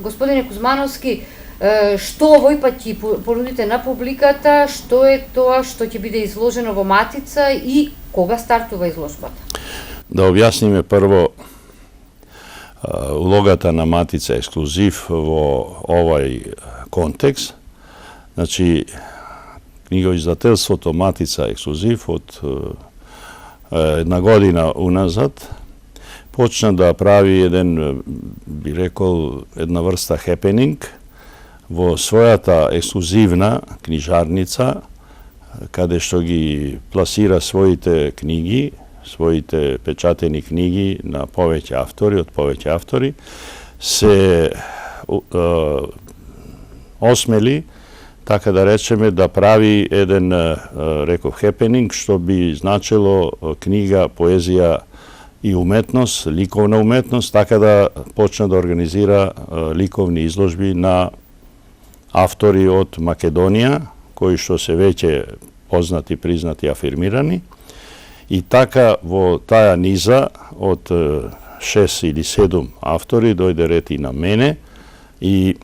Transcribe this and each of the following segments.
Господине Кузмановски, што овој пат ќе понудите на публиката, што е тоа што ќе биде изложено во Матица и кога стартува изложбата? Да објасниме прво улогата на Матица ексклузив во овај контекст. Значи, книгоиздателството Матица ексклузив од една година уназад почна да прави еден, би рекол, една врста хепенинг во својата ексклузивна книжарница, каде што ги пласира своите книги, своите печатени книги на повеќе автори, од повеќе автори, се осмели, така да речеме, да прави еден, реков, хепенинг, што би значило книга, поезија и уметност, ликовна уметност, така да почна да организира ликовни изложби на автори од Македонија, кои што се веќе познати, признати, афирмирани. И така во таа низа од 6 или 7 автори дојде ред и на мене и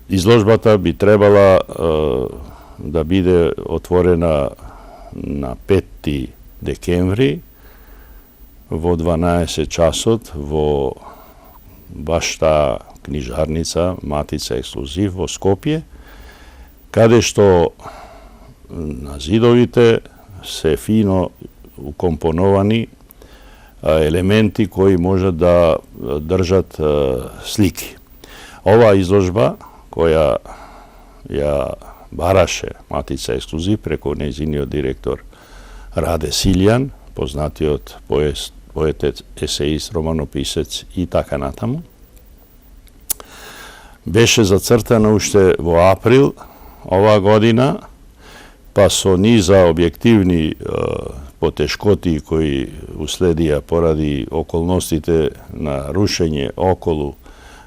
изложбата би требала да биде отворена на 5 декември во 12 часот во баш таа книжарница Матица ексклузив во Скопје, каде што на зидовите се фино укомпоновани елементи кои можат да држат слики. Оваа изложба, која ја бараше Матица ексклузив преку нејзиниот директор Раде Силјан, познатиот поетец, есеист, романописец и така натаму, беше зацртана уште во април оваа година, па со низа објективни потешкоти кои уследија поради околностите на рушење околу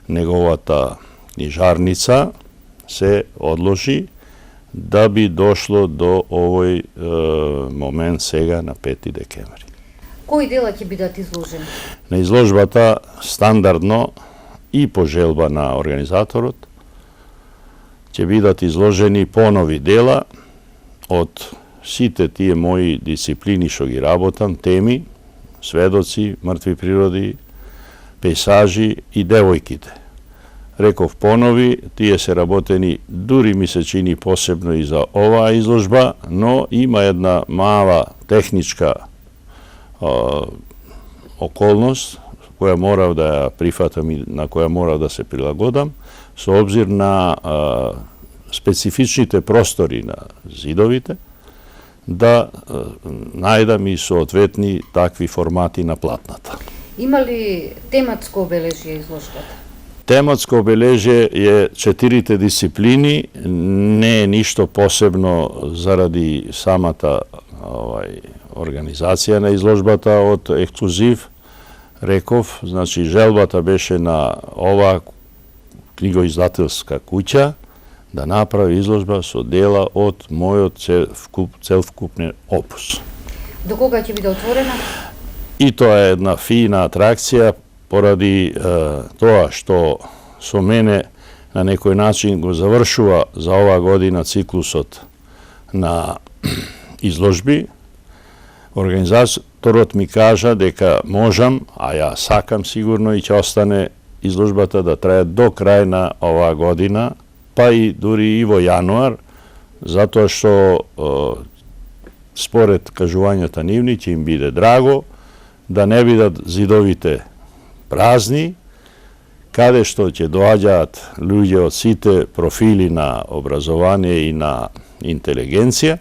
неговата книжарница, се одложи да би дошло до овој момент сега на 5 декември. Кои дела ќе бидат изложени? На изложбата стандардно и по желба на организаторот ќе бидат изложени понови дела од сите тие мои дисциплини што ги работам, теми, сведоци, мртви природи, пейсажи и девојките. Реков понови, тие се работени, дури ми се чини посебно и за оваа изложба, но има една мала техничка околност, која морав да ја прифатам и на која морав да се прилагодам, со обзир на специфичните простори на зидовите, да најдам и соодветни такви формати на платната. Има ли тематско обележие изложбата? Тематско обележие е 4 дисциплини, не е ништо посебно заради самата организација на изложбата од ексклузив. Реков, значи желбата беше на оваа книгоиздателска куќа да направи изложба со дела од мојот целокупен опус. До кога ќе биде отворена? И тоа е една фина атракција поради тоа што со мене на некој начин го завршува за оваа година циклусот на изложби. Организаторот ми кажа дека можам, а ја сакам сигурно и ќе остане изложбата да трае до крај на оваа година, па и дури и во јануар, затоа што според кажувањата нивни ќе им биде драго да не бидат зидовите празни, каде што ќе доаѓаат луѓе од сите профили на образование и на интелигенција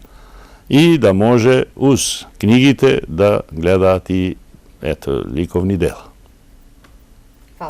и да може уз книгите да гледаат и ликовни дела.